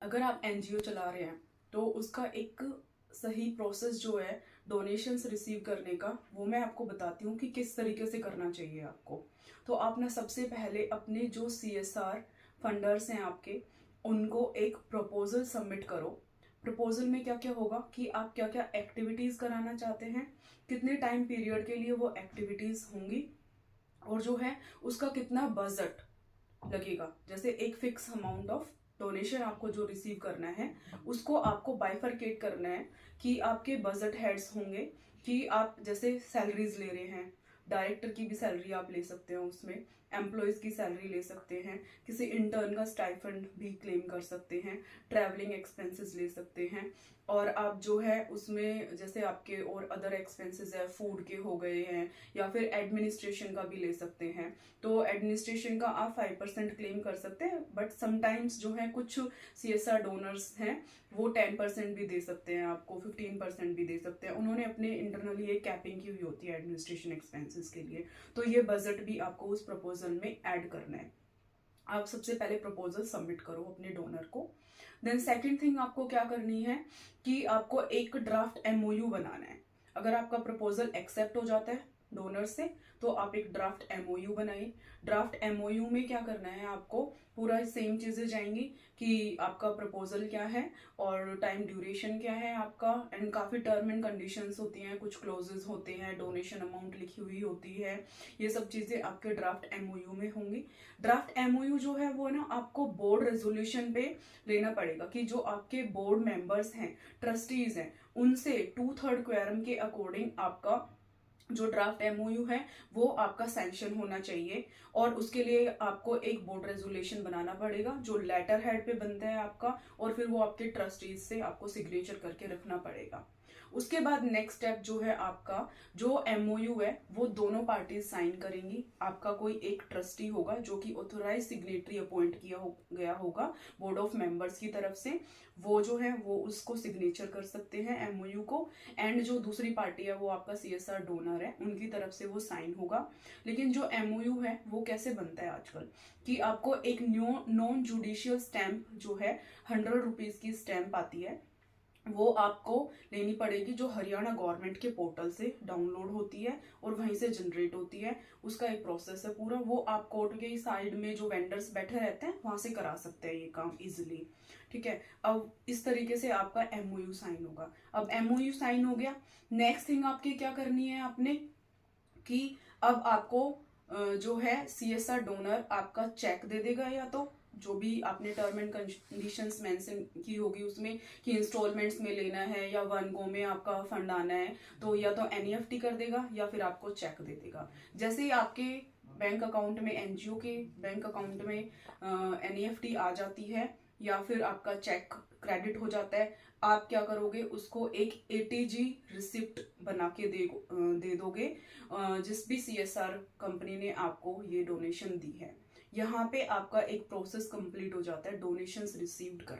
अगर आप एनजीओ चला रहे हैं तो उसका एक सही प्रोसेस जो है डोनेशंस रिसीव करने का, वो मैं आपको बताती हूँ कि किस तरीके से करना चाहिए आपको। तो आप ना सबसे पहले अपने जो सीएसआर फंडर्स हैं आपके, उनको एक प्रपोजल सबमिट करो। प्रपोजल में क्या क्या होगा कि आप क्या क्या एक्टिविटीज कराना चाहते हैं, कितने टाइम पीरियड के लिए वो एक्टिविटीज होंगी, और जो है उसका कितना बजट लगेगा। जैसे एक फिक्स अमाउंट ऑफ डोनेशन आपको जो रिसीव करना है, उसको आपको बाइफरकेट करना है कि आपके बजट हेड्स होंगे कि आप जैसे सैलरीज ले रहे हैं, डायरेक्टर की भी सैलरी आप ले सकते हो, उसमें एम्प्लॉयज की सैलरी ले सकते हैं, किसी इंटर्न का स्टाइफंड भी क्लेम कर सकते हैं, ट्रैवलिंग एक्सपेंसेस ले सकते हैं, और आप जो है उसमें जैसे आपके और अदर एक्सपेंसेस है, फूड के हो गए हैं, या फिर एडमिनिस्ट्रेशन का भी ले सकते हैं। तो एडमिनिस्ट्रेशन का आप 5% क्लेम कर सकते हैं, बट समटाइम्स जो है कुछ सीएसआर डोनर्स हैं वो 10% भी दे सकते हैं, आपको 15% भी दे सकते हैं। उन्होंने अपने इंटरनली एक कैपिंग की हुई होती है एडमिनिस्ट्रेशन एक्सपेंसेस के लिए। तो ये बजट भी आपको उस प्रपोजल में ऐड करना है। आप सबसे पहले प्रपोजल सबमिट करो अपने डोनर को। देन सेकंड थिंग आपको क्या करनी है कि आपको एक ड्राफ्ट एमओयू बनाना है। अगर आपका प्रपोजल एक्सेप्ट हो जाता है डोनर से, तो आप एक ड्राफ्ट एमओयू बनाइए। ड्राफ्ट एमओयू में क्या करना है, आपको पूरा सेम चीजें जाएंगी कि आपका प्रपोजल क्या है और टाइम ड्यूरेशन क्या है आपका, एंड काफी टर्म एंड कंडीशंस होती हैं, कुछ क्लोजेस होते हैं, डोनेशन अमाउंट लिखी हुई होती है। ये सब चीजें आपके ड्राफ्ट एमओयू में होंगी। ड्राफ्ट एमओयू जो है वो ना आपको बोर्ड रेजोल्यूशन पे लेना पड़ेगा कि जो आपके बोर्ड मेंबर्स हैं, ट्रस्टीज हैं, उनसे 2/3 क्वेरम के अकॉर्डिंग आपका जो ड्राफ्ट एमओयू है वो आपका सैंक्शन होना चाहिए। और उसके लिए आपको एक बोर्ड रेजोल्यूशन बनाना पड़ेगा जो लेटर हेड पे बनता है आपका, और फिर वो आपके ट्रस्टीज से आपको सिग्नेचर करके रखना पड़ेगा। उसके बाद नेक्स्ट स्टेप जो है आपका, जो एमओयू है वो दोनों पार्टीज साइन करेंगी। आपका कोई एक ट्रस्टी होगा जो कि ऑथोराइज सिग्नेटरी अपॉइंट गया होगा बोर्ड ऑफ मेंबर्स की तरफ से, वो जो है वो उसको सिग्नेचर कर सकते हैं एमओयू को। एंड जो दूसरी पार्टी है वो आपका सीएसआर डोनर है, उनकी तरफ से वो साइन होगा। लेकिन जो एमओयू है वो कैसे बनता है आजकल, कि आपको एक नॉन जुडिशियल स्टैंप जो है 100 रुपीज की स्टैंप आती है, वो आपको लेनी पड़ेगी, जो हरियाणा गवर्नमेंट के पोर्टल से डाउनलोड होती है और वहीं से जनरेट होती है। उसका एक प्रोसेस है पूरा, वो आप कोर्ट के साइड में जो वेंडर्स बैठे रहते हैं वहां से करा सकते हैं ये काम इजिली। ठीक है, अब इस तरीके से आपका एमओयू साइन होगा। अब एमओयू साइन हो गया, नेक्स्ट थिंग आपकी क्या करनी है आपने, कि अब आपको जो है सीएसआर डोनर आपका चेक दे देगा, या तो जो भी आपने टर्म एंड कंडीशंस मेंशन की होगी उसमें कि इंस्टॉलमेंट्स में लेना है या वन गो में आपका फंड आना है, तो या तो एनईएफटी कर देगा या फिर आपको चेक दे देगा। जैसे ही आपके बैंक अकाउंट में, एनजीओ के बैंक अकाउंट में एनईएफटी आ जाती है या फिर आपका चेक क्रेडिट हो जाता है, आप क्या करोगे, उसको एक एटीजी रिसिप्ट बना के दे दोगे जिस भी सीएसआर कंपनी ने आपको ये डोनेशन दी है। यहाँ पे आपका एक प्रोसेस कंप्लीट हो जाता है डोनेशंस रिसीव्ड कर